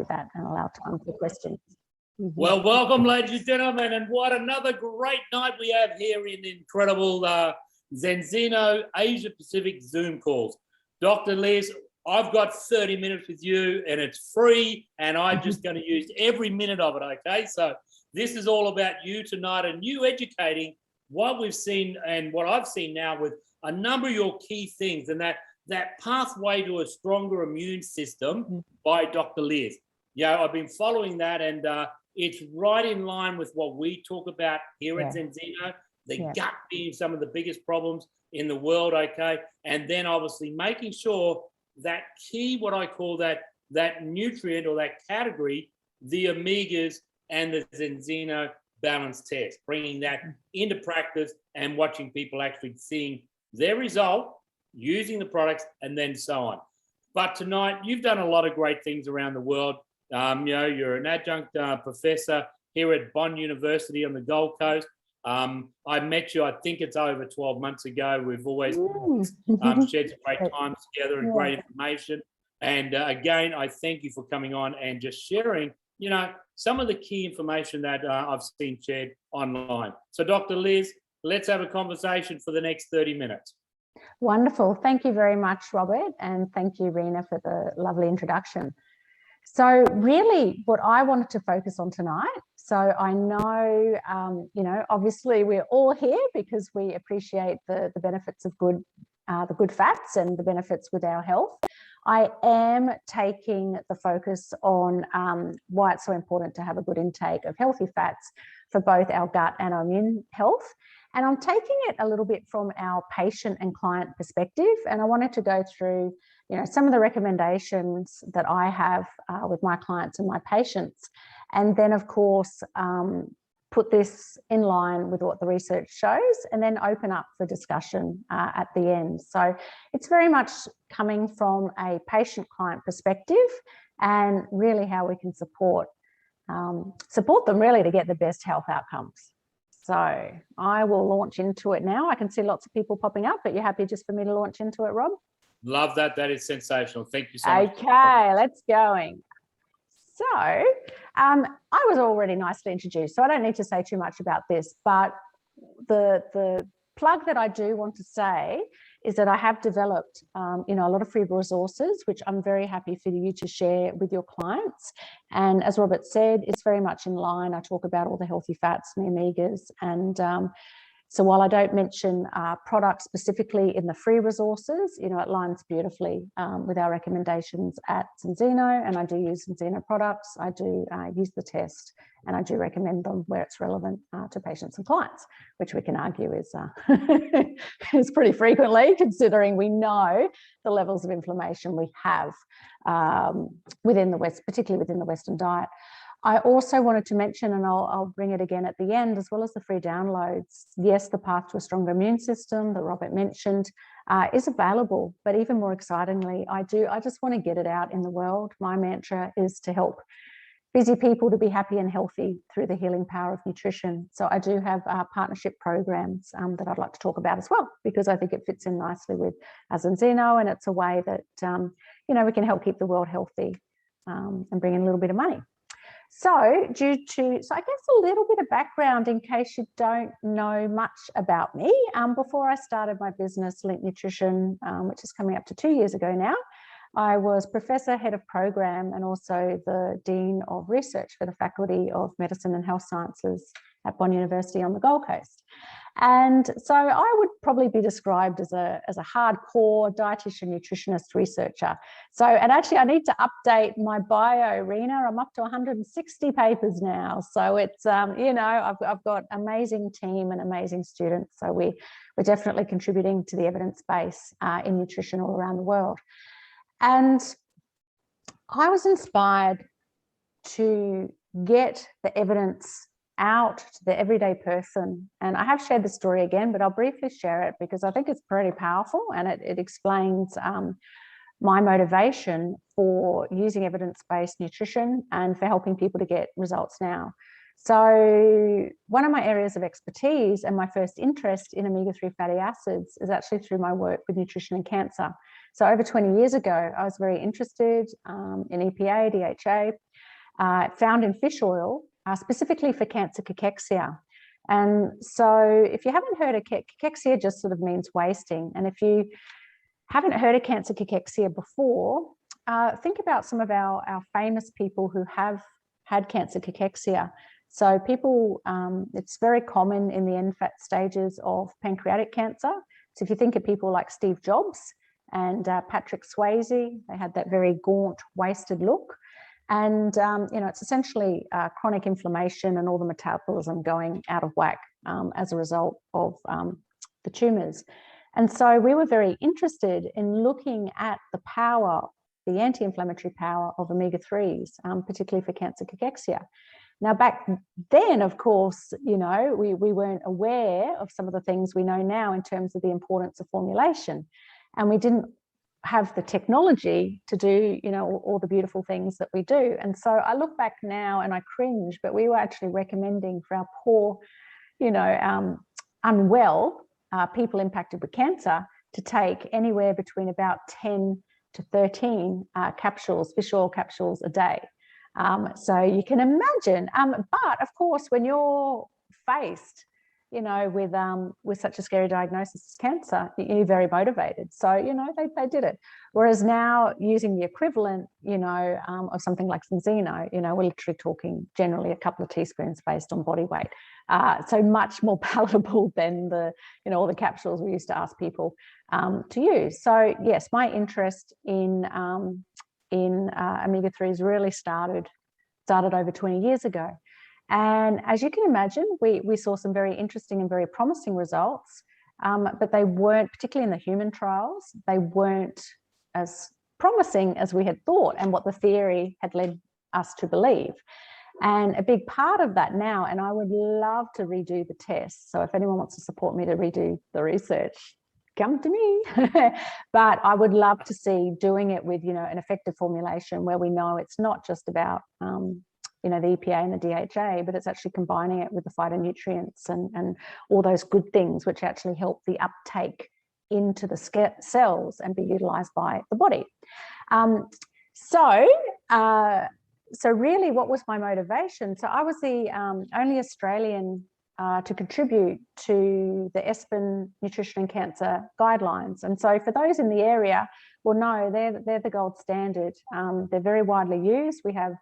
with that and allow time for questions. Well, welcome, ladies and gentlemen, and what another great night we have here in incredible Zenzino Asia Pacific Zoom calls. Dr. Liz, I've got 30 minutes with you and it's free, and I'm just going to use every minute of it, okay? So this is all about you tonight and you educating what we've seen and what I've seen now with a number of your key things, and that pathway to a stronger immune system by Dr. Liz. Yeah, I've been following that, and it's right in line with what we talk about here at Zenzino, the gut being some of the biggest problems in the world, okay? And then obviously making sure that key, what I call that nutrient or that category, the omegas and the Zenzino balance test, bringing that into practice and watching people actually seeing their result, using the products, and then so on. But tonight, you've done a lot of great things around the world. You're an adjunct professor here at Bond University on the Gold Coast. I met you, I think it's over 12 months ago. We've always shared some great times together and great information. And again, I thank you for coming on and just sharing, some of the key information that I've seen shared online. So Dr. Liz, let's have a conversation for the next 30 minutes. Wonderful. Thank you very much, Robert. And thank you, Rena, for the lovely introduction. So really what I wanted to focus on tonight, so I know, obviously we're all here because we appreciate the benefits of the good fats and the benefits with our health. I am taking the focus on why it's so important to have a good intake of healthy fats for both our gut and our immune health. And I'm taking it a little bit from our patient and client perspective. And I wanted to go through, some of the recommendations that I have with my clients and my patients. And then, of course, put this in line with what the research shows, and then open up for discussion at the end. So it's very much coming from a patient-client perspective and really how we can support them really to get the best health outcomes. So I will launch into it now. I can see lots of people popping up, but you're happy just for me to launch into it, Rob? Love that. That is sensational. Thank you so much. Okay, let's going. So I was already nicely introduced, so I don't need to say too much about this, but the plug that I do want to say is that I have developed, a lot of free resources, which I'm very happy for you to share with your clients. And as Robert said, it's very much in line. I talk about all the healthy fats and the omegas. And so while I don't mention products specifically in the free resources, it lines beautifully with our recommendations at Zenzino, and I do use Zenzino products. I do use the test, and I do recommend them where it's relevant to patients and clients, which we can argue is is pretty frequently, considering we know the levels of inflammation we have within the West, particularly within the Western diet. I also wanted to mention, and I'll bring it again at the end, as well as the free downloads. Yes, the path to a stronger immune system that Robert mentioned is available, but even more excitingly, I just want to get it out in the world. My mantra is to help busy people to be happy and healthy through the healing power of nutrition. So I do have partnership programs that I'd like to talk about as well, because I think it fits in nicely with Zenzino, and it's a way that, we can help keep the world healthy and bring in a little bit of money. So I guess a little bit of background in case you don't know much about me. Before I started my business, Link Nutrition, which is coming up to 2 years ago now, I was Professor, Head of Program, and also the Dean of Research for the Faculty of Medicine and Health Sciences at Bond University on the Gold Coast. And so I would probably be described as a hardcore dietitian, nutritionist, researcher. So, and actually I need to update my bio, Rena. I'm up to 160 papers now. So it's, I've got amazing team and amazing students. So we're definitely contributing to the evidence base in nutrition all around the world. And I was inspired to get the evidence out to the everyday person. And I have shared the story again, but I'll briefly share it because I think it's pretty powerful, and it explains my motivation for using evidence-based nutrition and for helping people to get results now. So one of my areas of expertise and my first interest in omega-3 fatty acids is actually through my work with nutrition and cancer. So over 20 years ago, I was very interested in EPA, DHA, found in fish oil, specifically for cancer cachexia. And so if you haven't heard of cachexia, just sort of means wasting. And if you haven't heard of cancer cachexia before, think about some of our famous people who have had cancer cachexia. So people, it's very common in the end stages of pancreatic cancer. So if you think of people like Steve Jobs and Patrick Swayze, they had that very gaunt, wasted look. And, it's essentially chronic inflammation and all the metabolism going out of whack as a result of the tumours. And so we were very interested in looking at the power, the anti-inflammatory power of omega-3s, particularly for cancer cachexia. Now, back then, of course, we weren't aware of some of the things we know now in terms of the importance of formulation. And we didn't have the technology to do, all the beautiful things that we do. And so I look back now and I cringe, but we were actually recommending for our poor, unwell people impacted with cancer to take anywhere between about 10 to 13 capsules, fish oil capsules a day. So you can imagine, but of course, when you're faced, with such a scary diagnosis as cancer, you're very motivated. So, they did it. Whereas now using the equivalent, of something like Zenzino, we're literally talking generally a couple of teaspoons based on body weight. So much more palatable than all the capsules we used to ask people to use. So yes, my interest in omega-3s really started over 20 years ago. And as you can imagine, we saw some very interesting and very promising results, but they weren't, particularly in the human trials, they weren't as promising as we had thought and what the theory had led us to believe. And a big part of that now, and I would love to redo the tests. So if anyone wants to support me to redo the research, come to me. But I would love to see doing it with, an effective formulation where we know it's not just about, the EPA and the DHA, but it's actually combining it with the phytonutrients and all those good things which actually help the uptake into the cells and be utilized by the body. So really, what was my motivation? So I was the only Australian to contribute to the ESPEN Nutrition and Cancer Guidelines. And so for those in the area will know they're the gold standard. They're very widely used. We have,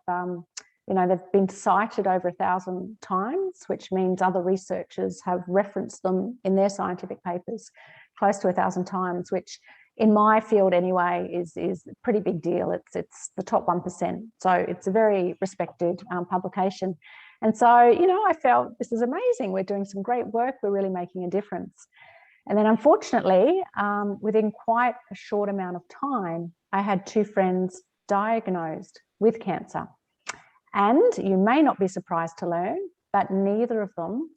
they've been cited over 1,000 times, which means other researchers have referenced them in their scientific papers close to 1,000 times, which in my field anyway is a pretty big deal. It's the top 1%. So it's a very respected publication. And so, I felt this is amazing. We're doing some great work. We're really making a difference. And then unfortunately, within quite a short amount of time, I had 2 friends diagnosed with cancer. And you may not be surprised to learn, but neither of them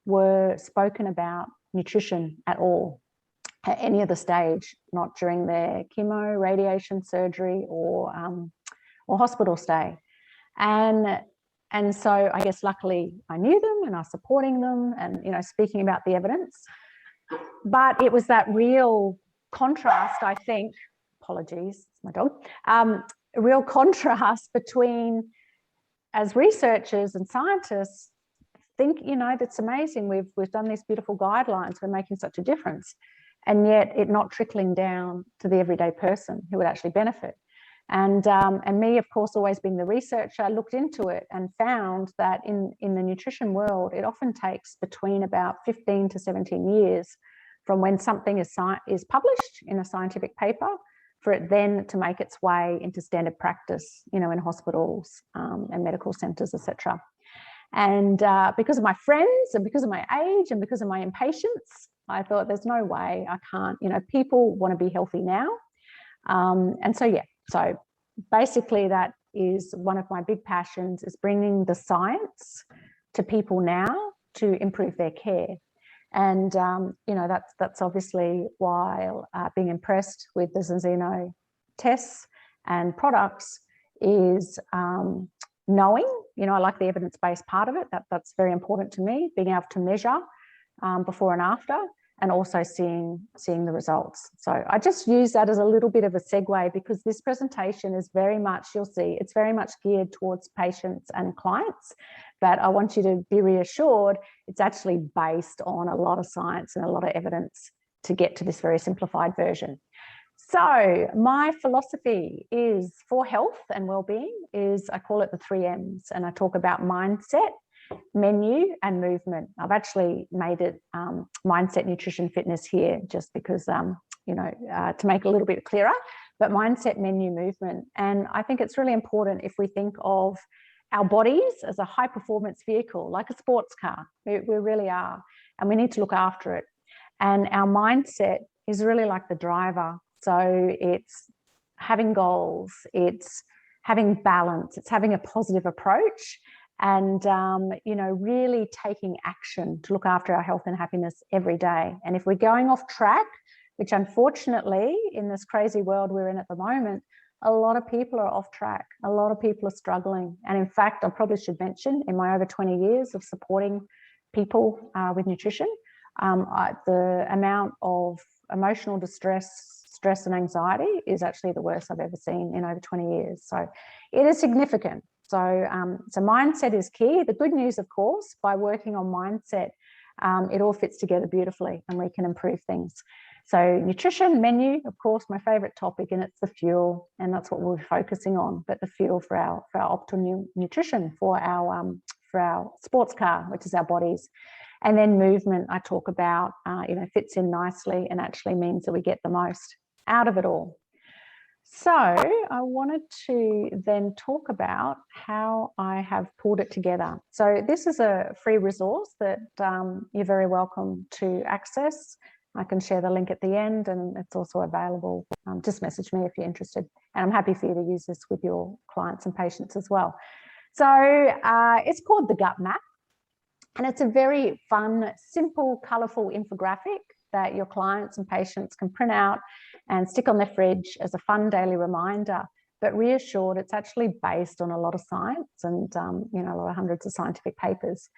were spoken about nutrition at all at any other stage, not during their chemo, radiation, surgery, or hospital stay. And so I guess luckily I knew them and I was supporting them and, speaking about the evidence. But it was that real contrast, I think, apologies, it's my dog, a real contrast between, as researchers and scientists, think, that's amazing. We've done these beautiful guidelines. We're making such a difference. And yet it not trickling down to the everyday person who would actually benefit. And me, of course, always being the researcher, I looked into it and found that in the nutrition world, it often takes between about 15 to 17 years from when something is published in a scientific paper for it then to make its way into standard practice, in hospitals and medical centres, etc. And because of my friends and because of my age and because of my impatience, I thought there's no way I can't, people want to be healthy now. And so basically that is one of my big passions, is bringing the science to people now to improve their care. And, that's obviously why being impressed with the Zenzino tests and products is knowing, I like the evidence-based part of it. That's very important to me, being able to measure before and after. and also seeing the results. So I just use that as a little bit of a segue, because this presentation is very much, you'll see, it's very much geared towards patients and clients, but I want you to be reassured it's actually based on a lot of science and a lot of evidence to get to this very simplified version. So my philosophy is for health and well-being is, I call it the 3 M's, and I talk about mindset, menu, and movement. I've actually made it mindset, nutrition, fitness here just because, to make it a little bit clearer, but mindset, menu, movement. And I think it's really important if we think of our bodies as a high performance vehicle, like a sports car. We really are, and we need to look after it. And our mindset is really like the driver. So it's having goals, it's having balance, it's having a positive approach, and really taking action to look after our health and happiness every day. And if we're going off track, which unfortunately in this crazy world we're in at the moment, a lot of people are off track, a lot of people are struggling. And in fact, I probably should mention, in my over 20 years of supporting people with nutrition, the amount of emotional distress, stress and anxiety is actually the worst I've ever seen in over 20 years. So it is significant. So mindset is key. The good news, of course, by working on mindset, it all fits together beautifully and we can improve things. So nutrition, menu, of course, my favorite topic, and it's the fuel, and that's what we're focusing on, but the fuel for our optimal nutrition for our sports car, which is our bodies. And then movement, I talk about, fits in nicely and actually means that we get the most out of it all. So I wanted to then talk about how I have pulled it together. So this is a free resource that you're very welcome to access. I can share the link at the end, and it's also available. Just message me if you're interested. And I'm happy for you to use this with your clients and patients as well. So it's called the Gut Map. And it's a very fun, simple, colourful infographic that your clients and patients can print out and stick on their fridge as a fun daily reminder. But reassured, it's actually based on a lot of science and, a lot of hundreds of scientific papers.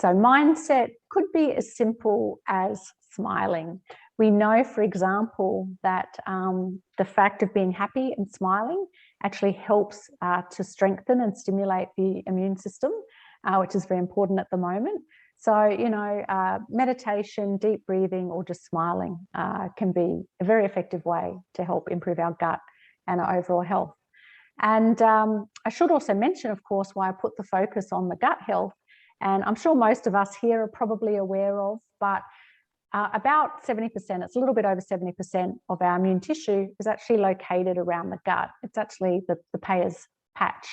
So mindset could be as simple as smiling. We know, for example, that the fact of being happy and smiling actually helps to strengthen and stimulate the immune system, which is very important at the moment. So, meditation, deep breathing, or just smiling can be a very effective way to help improve our gut and our overall health. And I should also mention, of course, why I put the focus on the gut health. And I'm sure most of us here are probably aware of, but about 70%, it's a little bit over 70% of our immune tissue is actually located around the gut. It's actually the Peyer's patch.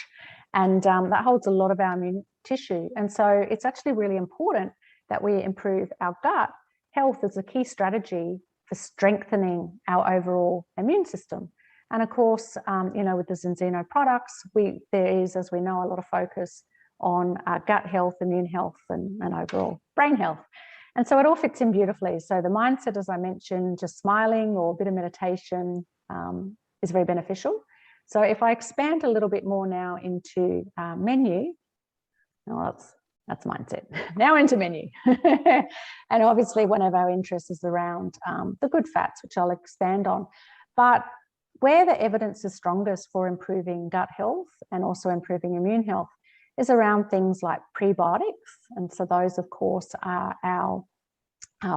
And that holds a lot of our immune tissue. And so it's actually really important that we improve our gut health as a key strategy for strengthening our overall immune system. And of course, with the Zenzino products, there is, as we know, a lot of focus on gut health, immune health, and overall brain health. And so it all fits in beautifully. So the mindset, as I mentioned, just smiling or a bit of meditation is very beneficial. So if I expand a little bit more now into menu, that's mindset. Now into menu. And obviously one of our interests is around the good fats, which I'll expand on. But where the evidence is strongest for improving gut health and also improving immune health is around things like prebiotics. And so those, of course, are our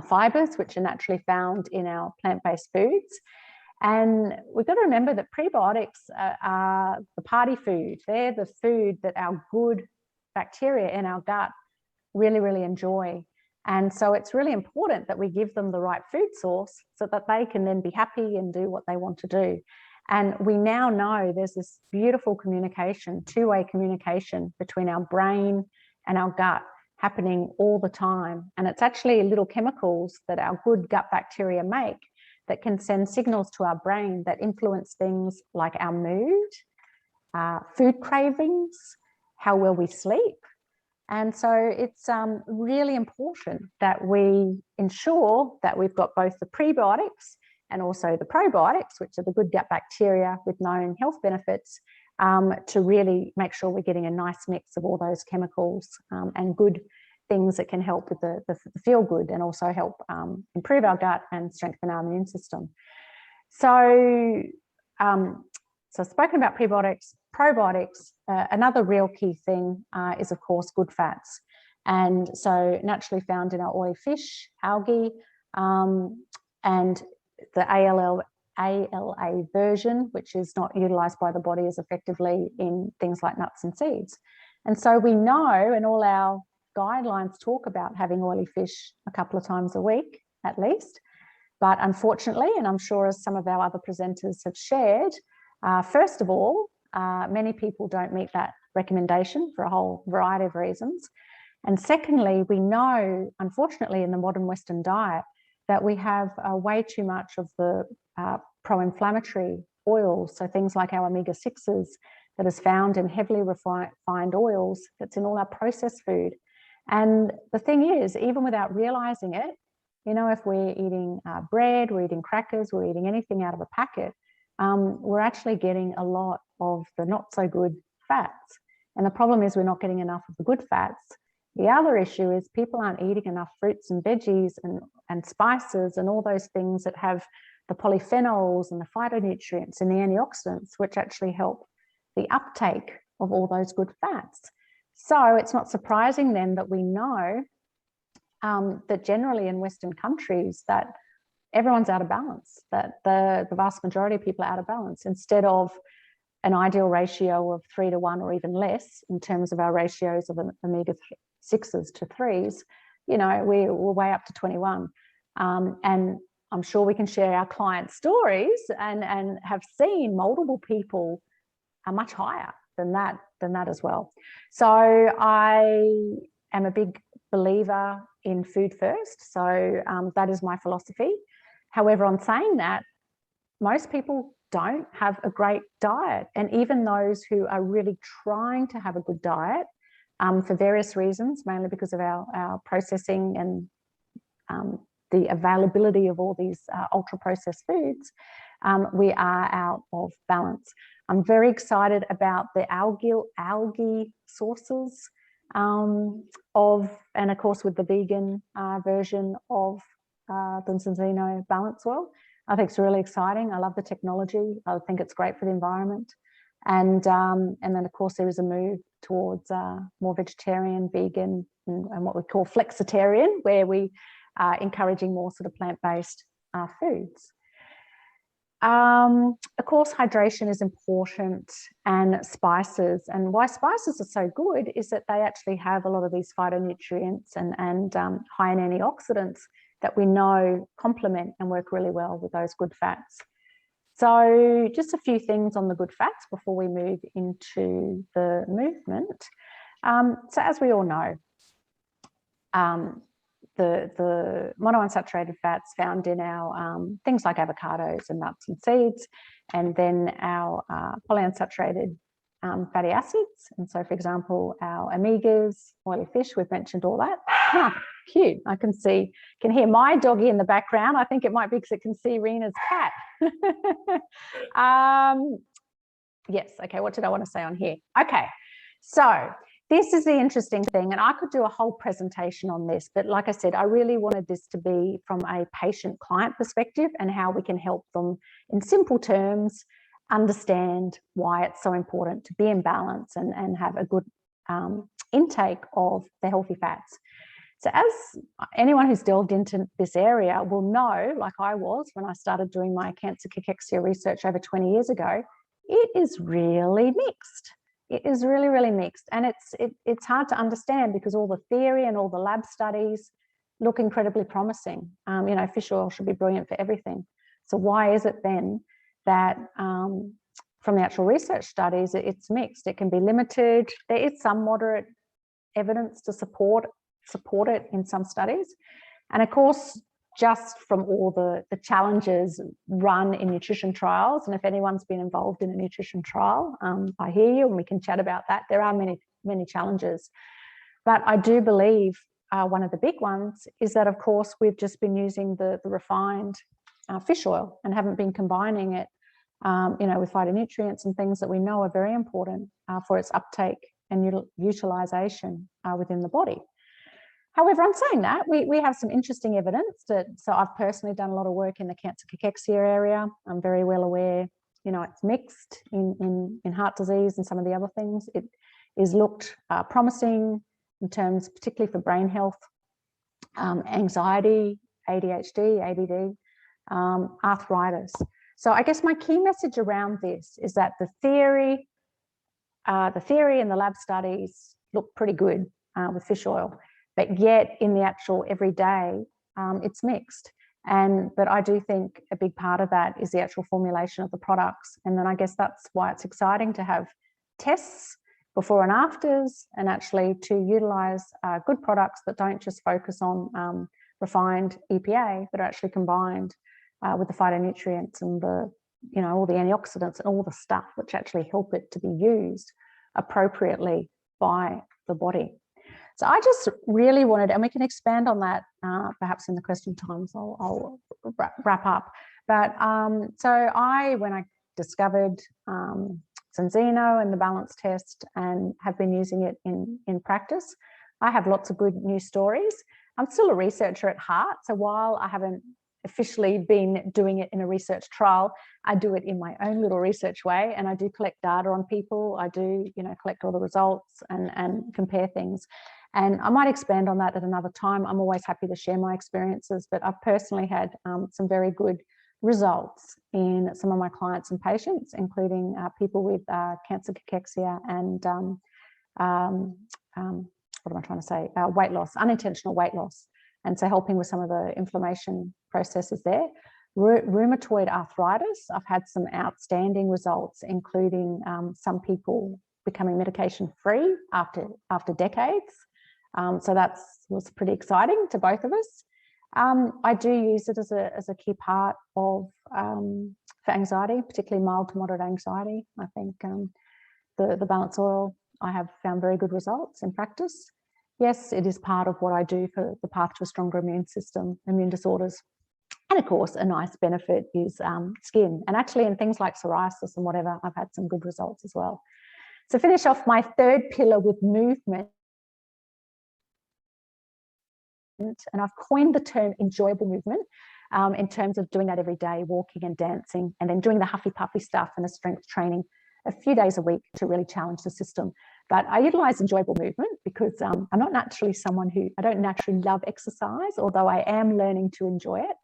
fibers, which are naturally found in our plant-based foods. And we've got to remember that prebiotics are the party food. They're the food that our good bacteria in our gut really, really enjoy. And so it's really important that we give them the right food source so that they can then be happy and do what they want to do. And we now know there's this beautiful communication, two-way communication between our brain and our gut happening all the time. And it's actually little chemicals that our good gut bacteria make that can send signals to our brain that influence things like our mood, food cravings, how well we sleep. And so it's really important that we ensure that we've got both the prebiotics and also the probiotics, which are the good gut bacteria with known health benefits, to really make sure we're getting a nice mix of all those chemicals and good things that can help with the feel good and also help improve our gut and strengthen our immune system. So, so I've spoken about prebiotics, probiotics. Another real key thing is, of course, good fats. And so naturally found in our oily fish, algae, and the ALA version, which is not utilized by the body as effectively in things like nuts and seeds. And so we know, and all our guidelines talk about having oily fish a couple of times a week at least. But unfortunately, and I'm sure as some of our other presenters have shared, first of all, many people don't meet that recommendation for a whole variety of reasons. And secondly, we know, unfortunately, in the modern Western diet, that we have way too much of the pro-inflammatory oils, so things like our omega-6s that is found in heavily refined oils that's in all our processed food. And the thing is, even without realizing it, you know, if we're eating bread, we're eating crackers, we're eating anything out of a packet, we're actually getting a lot of the not so good fats. And the problem is we're not getting enough of the good fats. The other issue is people aren't eating enough fruits and veggies and spices and all those things that have the polyphenols and the phytonutrients and the antioxidants, which actually help the uptake of all those good fats. So it's not surprising then that we know that generally in Western countries that everyone's out of balance, that the vast majority of people are out of balance, instead of an ideal ratio of 3 to 1 or even less in terms of our ratios of omega-6s to 3s, you know, we're way up to 21. And I'm sure we can share our client stories and have seen multiple people are much higher than that as well. So I am a big believer in food first. So that is my philosophy. However, on saying that, most people don't have a great diet. And even those who are really trying to have a good diet for various reasons, mainly because of our processing and the availability of all these ultra processed foods, we are out of balance. I'm very excited about the algae sources and of course with the vegan version of the Zenzino Balance Oil. I think it's really exciting. I love the technology. I think it's great for the environment. And then of course there is a move towards more vegetarian, vegan, and what we call flexitarian, where we are encouraging more sort of plant-based foods. Of course, hydration is important, and spices. And why spices are so good is that they actually have a lot of these phytonutrients and high in antioxidants that we know complement and work really well with those good fats. So just a few things on the good fats before we move into the movement. So as we all know, the monounsaturated fats found in our things like avocados and nuts and seeds, and then our polyunsaturated fatty acids. And so, for example, our omegas, oily fish, we've mentioned all that. Cute. I can hear my doggy in the background. I think it might be because it can see Rena's cat. Yes. Okay. What did I want to say on here? Okay. So this is the interesting thing, and I could do a whole presentation on this, but like I said, I really wanted this to be from a patient-client perspective and how we can help them in simple terms understand why it's so important to be in balance and have a good intake of the healthy fats. So as anyone who's delved into this area will know, like I was when I started doing my cancer cachexia research over 20 years ago, it is really mixed. It is really, really mixed. And it's hard to understand because all the theory and all the lab studies look incredibly promising. You know, fish oil should be brilliant for everything. So why is it then that from the actual research studies, it's mixed? It can be limited. There is some moderate evidence to support it in some studies. And of course, just from all the challenges run in nutrition trials, and if anyone's been involved in a nutrition trial, I hear you and we can chat about that. There are many, many challenges. But I do believe one of the big ones is that, of course, we've just been using the refined fish oil and haven't been combining it, you know, with phytonutrients and things that we know are very important for its uptake and utilization within the body. However, I'm saying that we have some interesting evidence so I've personally done a lot of work in the cancer cachexia area. I'm very well aware, it's mixed in heart disease and some of the other things. It is looked promising in terms, particularly for brain health, anxiety, ADHD, ADD, arthritis. So I guess my key message around this is that the theory and the lab studies look pretty good with fish oil, but yet in the actual everyday, it's mixed. But I do think a big part of that is the actual formulation of the products. And then I guess that's why it's exciting to have tests before and afters, and actually to utilize good products that don't just focus on refined EPA, but are actually combined with the phytonutrients and all the antioxidants and all the stuff which actually help it to be used appropriately by the body. So I just really wanted, and we can expand on that perhaps in the question time, so I'll wrap up. But so when I discovered Zenzino and the balance test and have been using it in practice, I have lots of good news stories. I'm still a researcher at heart, so while I haven't officially been doing it in a research trial, I do it in my own little research way, and I do collect data on people. I do, collect all the results and compare things. And I might expand on that at another time. I'm always happy to share my experiences, but I've personally had some very good results in some of my clients and patients, including people with cancer cachexia and what am I trying to say? Weight loss, unintentional weight loss. And so helping with some of the inflammation processes there. Rheumatoid arthritis, I've had some outstanding results, including some people becoming medication free after decades. So that was pretty exciting to both of us. I do use it as a key part of for anxiety, particularly mild to moderate anxiety. I think the balance oil, I have found very good results in practice. Yes, it is part of what I do for the path to a stronger immune system, immune disorders. And of course, a nice benefit is skin. And actually in things like psoriasis and whatever, I've had some good results as well. So finish off my third pillar with movement. And I've coined the term enjoyable movement in terms of doing that every day, walking and dancing, and then doing the huffy puffy stuff and the strength training a few days a week to really challenge the system. But I utilize enjoyable movement because I'm not naturally I don't naturally love exercise, although I am learning to enjoy it.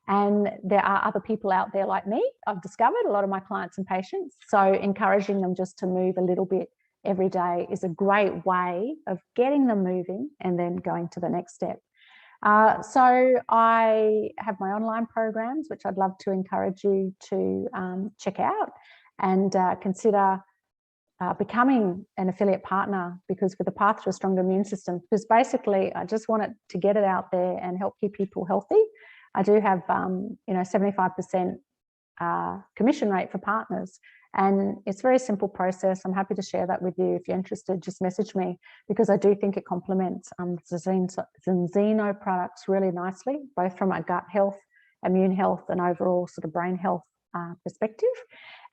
And there are other people out there like me, I've discovered, a lot of my clients and patients. So encouraging them just to move a little bit every day is a great way of getting them moving and then going to the next step. So I have my online programs, which I'd love to encourage you to check out and consider becoming an affiliate partner, because with the path to a stronger immune system, because basically I just want it to get it out there and help keep people healthy. I do have 75% commission rate for partners, and it's a very simple process. I'm happy to share that with you. If you're interested, just message me, because I do think it complements Zenzino products really nicely, both from a gut health, immune health, and overall sort of brain health perspective.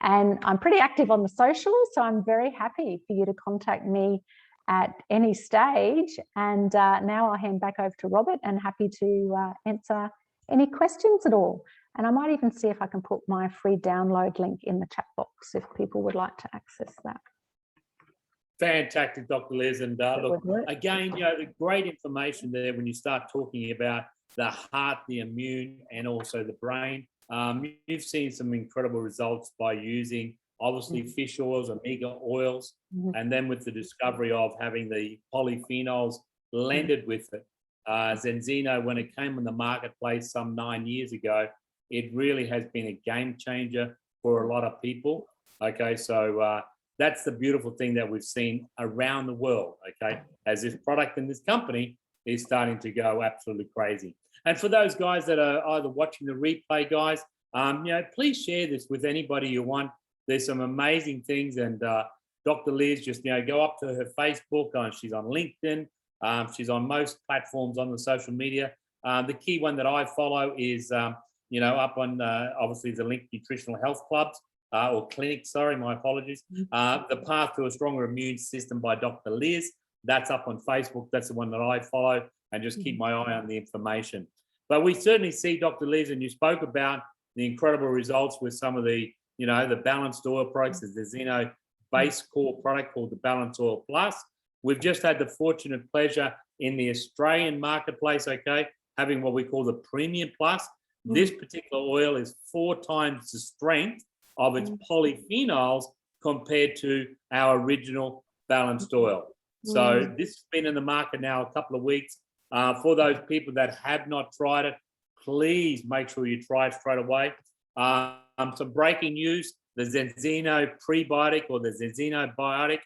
And I'm pretty active on the socials, so I'm very happy for you to contact me at any stage. And now I'll hand back over to Robert, and happy to answer any questions at all. And I might even see if I can put my free download link in the chat box if people would like to access that. Fantastic, Dr. Liz. And look, again, the great information there when you start talking about the heart, the immune, and also the brain. You've seen some incredible results by using, obviously, fish oils, omega oils, and then with the discovery of having the polyphenols blended with it. Zenzino, when it came on the marketplace some 9 years ago, it really has been a game changer for a lot of people. Okay, so that's the beautiful thing that we've seen around the world, okay, as this product and this company is starting to go absolutely crazy. And for those guys that are either watching the replay, guys, please share this with anybody you want. There's some amazing things, and Dr. Liz, just go up to her Facebook. She's on LinkedIn. She's on most platforms on the social media. The key one that I follow is, up on obviously the Link Nutritional Health Clubs or clinics. Sorry, my apologies. The Path to a Stronger Immune System by Dr. Liz. That's up on Facebook. That's the one that I follow. and just keep my eye on the information. But we certainly see, Dr. Liz, and you spoke about the incredible results with some of the, the balanced oil products, the Zeno base core product called the Balanced Oil Plus. We've just had the fortunate pleasure in the Australian marketplace, having what we call the Premium Plus. This particular oil is 4 times the strength of its polyphenols compared to our original balanced oil. So this has been in the market now a couple of weeks. For those people that have not tried it, please make sure you try it straight away. Some breaking news, the Zenzino prebiotic or the Zenzino biotic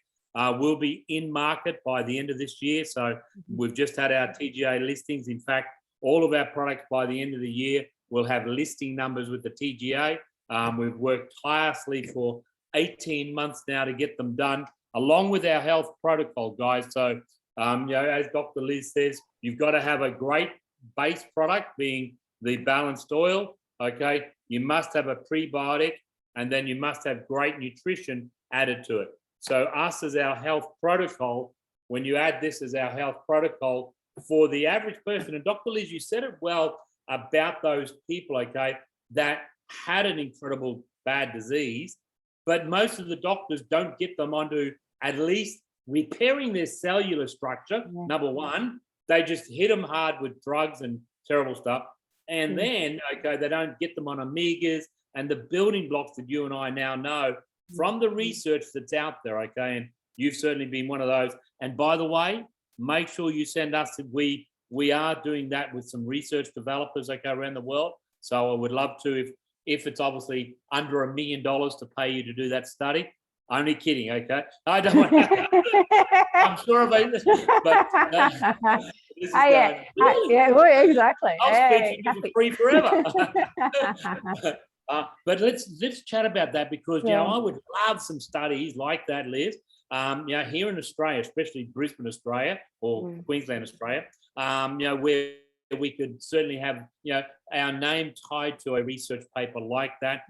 will be in market by the end of this year. So we've just had our TGA listings. In fact, all of our products by the end of the year will have listing numbers with the TGA. We've worked tirelessly for 18 months now to get them done, along with our health protocol, guys. So, as Dr. Liz says, you've got to have a great base product, being the balanced oil, You must have a prebiotic, and then you must have great nutrition added to it. So us as our health protocol, when you add this as our health protocol for the average person, and Dr. Liz, you said it well about those people, that had an incredible bad disease, but most of the doctors don't get them onto at least repairing their cellular structure. Number one, they just hit them hard with drugs and terrible stuff. And then, they don't get them on omegas and the building blocks that you and I now know from the research that's out there, and you've certainly been one of those. And by the way, make sure you send us, we are doing that with some research developers, around the world. So I would love to, if it's obviously under $1 million to pay you to do that study. Only kidding, I don't want to, I'm sure about this, but this is well, exactly. I'll speak to you for free forever. But let's chat about that, because I would love some studies like that, Liz. Here in Australia, especially Brisbane, Australia, or Queensland, Australia, where we could certainly have our name tied to a research paper like that,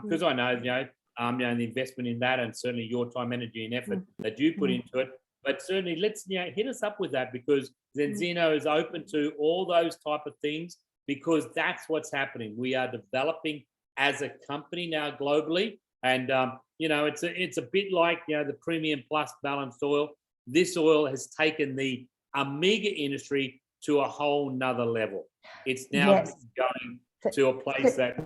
because I know the investment in that, and certainly your time, energy, and effort that you put into it. But certainly, let's hit us up with that, because Zenzino is open to all those type of things, because that's what's happening. We are developing as a company now globally, and it's a bit like the Premium Plus balanced oil. This oil has taken the omega industry to a whole nother level. It's now going to a place that.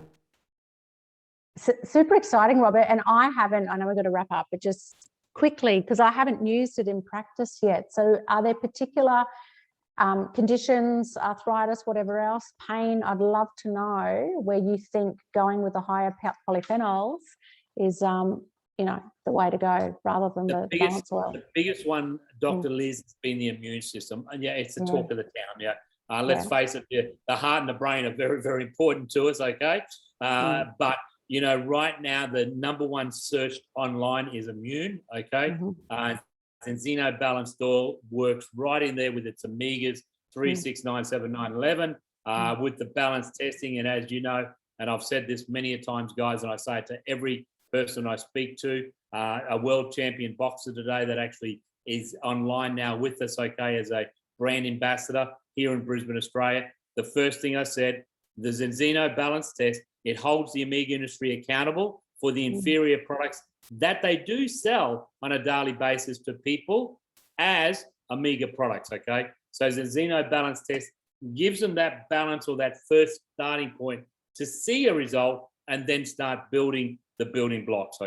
Super exciting, Robert. And I know we're going to wrap up, but just quickly, because I haven't used it in practice yet. So are there particular conditions, arthritis, whatever else, pain? I'd love to know where you think going with the higher polyphenols is, the way to go, rather than the balanced oil. The biggest one, Dr. Liz, has been the immune system. And it's the talk of the town. Let's face it, the heart and the brain are very, very important to us, But right now, the number one searched online is immune, Zenzino balanced oil works right in there with its omegas 3, 6, 9, 7, 9, 11, with the balanced testing. And as you know, and I've said this many a times, guys, and I say it to every person I speak to, a world champion boxer today that actually is online now with us, as a brand ambassador here in Brisbane, Australia. The first thing I said, the Zenzino balance test, it holds the omega industry accountable for the inferior products that they do sell on a daily basis to people as omega products, So Zenzino balance test gives them that balance, or that first starting point to see a result, and then start building the building blocks,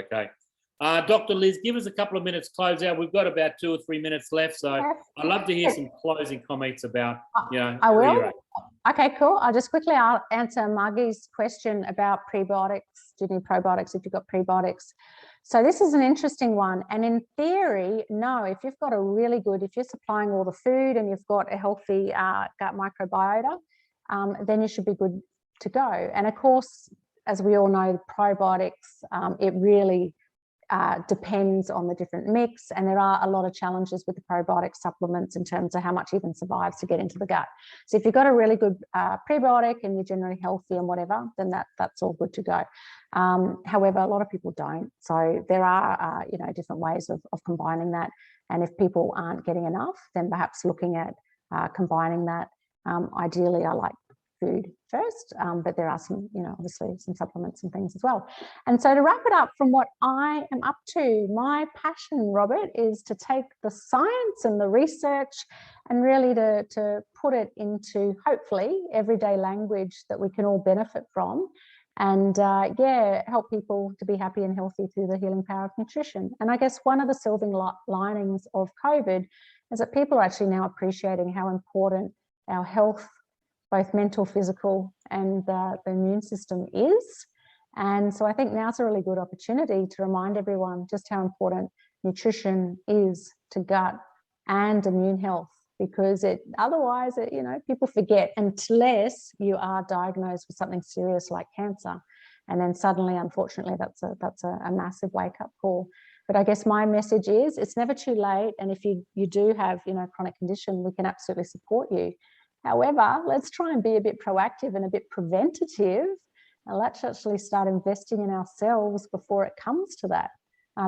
Dr. Liz, give us a couple of minutes close out. We've got about 2 or 3 minutes left, so I'd love to hear some closing comments about, I will. Okay, cool. I'll just quickly answer Margie's question about prebiotics. Do you need probiotics if you've got prebiotics? So this is an interesting one. And in theory, no, if you've got if you're supplying all the food and you've got a healthy gut microbiota, then you should be good to go. And of course, as we all know, the probiotics, it really depends on the different mix, and there are a lot of challenges with the probiotic supplements in terms of how much even survives to get into the gut. So if you've got a really good prebiotic and you're generally healthy and whatever, then that's all good to go. However, a lot of people don't. So there are different ways of combining that. And if people aren't getting enough, then perhaps looking at combining that. Ideally, I like food first, but there are some, obviously some supplements and things as well. And so to wrap it up, from what I am up to, my passion, Robert, is to take the science and the research and really to put it into, hopefully, everyday language that we can all benefit from, and help people to be happy and healthy through the healing power of nutrition. And I guess one of the silver linings of COVID is that people are actually now appreciating how important our health, both mental, physical, and the immune system is. And so I think now's a really good opportunity to remind everyone just how important nutrition is to gut and immune health, because otherwise, people forget unless you are diagnosed with something serious like cancer. And then suddenly, unfortunately, that's a massive wake-up call. But I guess my message is it's never too late. And if you do have, chronic condition, we can absolutely support you. However, let's try and be a bit proactive and a bit preventative. And let's actually start investing in ourselves before it comes to that,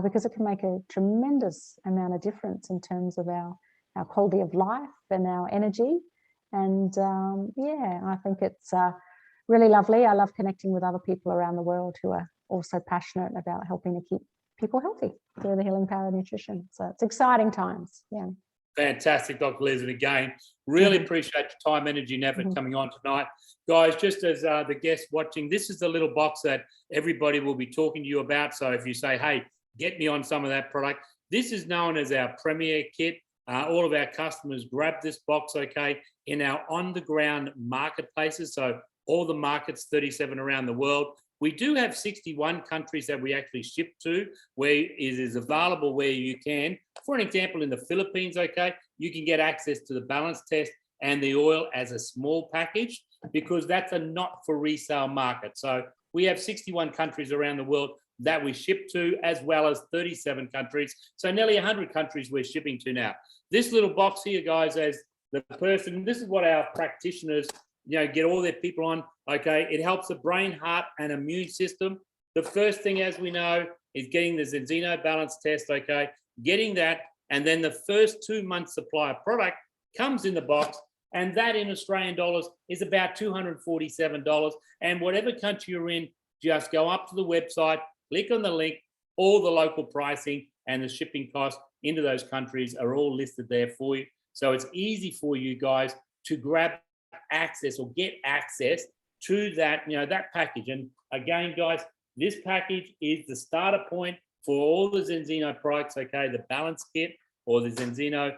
because it can make a tremendous amount of difference in terms of our quality of life and our energy. And I think it's really lovely. I love connecting with other people around the world who are also passionate about helping to keep people healthy through the healing power of nutrition. So it's exciting times. Yeah. Fantastic, Dr. Liz. And again, really appreciate your time, energy, and effort coming on tonight. Guys, just as the guests watching, this is the little box that everybody will be talking to you about. So if you say, hey, get me on some of that product, this is known as our Premier Kit. All of our customers grab this box, in our on-the-ground marketplaces. So all the markets, 37 around the world. We do have 61 countries that we actually ship to, where it is available where you can. For an example, in the Philippines, you can get access to the balance test and the oil as a small package, because that's a not for resale market. So we have 61 countries around the world that we ship to, as well as 37 countries. So nearly 100 countries we're shipping to now. This little box here, guys, as the person, this is what our practitioners get all their people on. It helps the brain, heart, and immune system. The first thing, as we know, is getting the Zenzino balance test, getting that, and then the first 2 months supply of product comes in the box, and that in Australian dollars is about $247. And whatever country you're in, just go up to the website, click on the link, all the local pricing and the shipping costs into those countries are all listed there for you. So it's easy for you guys to grab access or get access to that, that package. And again, guys, this package is the starter point for all the Zenzino products, the balance kit or the Zenzino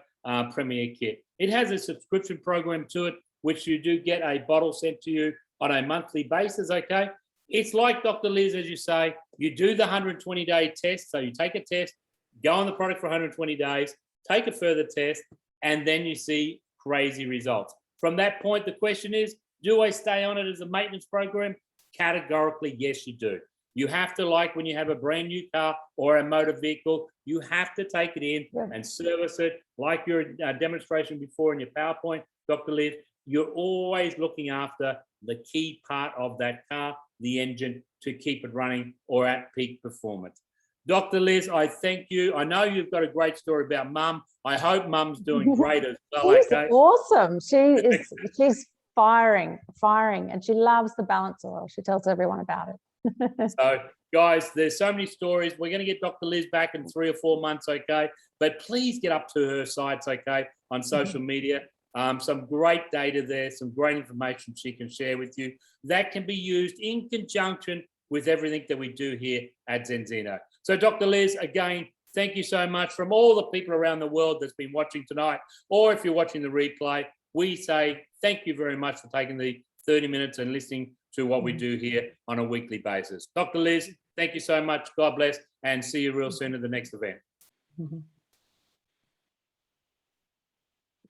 Premier Kit. It has a subscription program to it, which you do get a bottle sent to you on a monthly basis, It's like Dr. Liz, as you say, you do the 120-day test. So you take a test, go on the product for 120 days, take a further test, and then you see crazy results. From that point, the question is, do I stay on it as a maintenance program? Categorically, yes, you do. You have to, like when you have a brand new car or a motor vehicle, you have to take it in and service it. Like your demonstration before in your PowerPoint, Dr. Liz, you're always looking after the key part of that car, the engine, to keep it running or at peak performance. Dr. Liz, I thank you. I know you've got a great story about Mum. I hope Mum's doing great as well. She's awesome. She's firing, and she loves the balance oil. She tells everyone about it. So, guys, there's so many stories. We're going to get Dr. Liz back in 3 or 4 months, But please get up to her sites, on social media. Some great data there, some great information she can share with you that can be used in conjunction with everything that we do here at Zenzino. So, Dr. Liz, again, thank you so much from all the people around the world that's been watching tonight, or if you're watching the replay, we say thank you very much for taking the 30 minutes and listening to what we do here on a weekly basis. Dr. Liz, thank you so much. God bless, and see you real soon at the next event.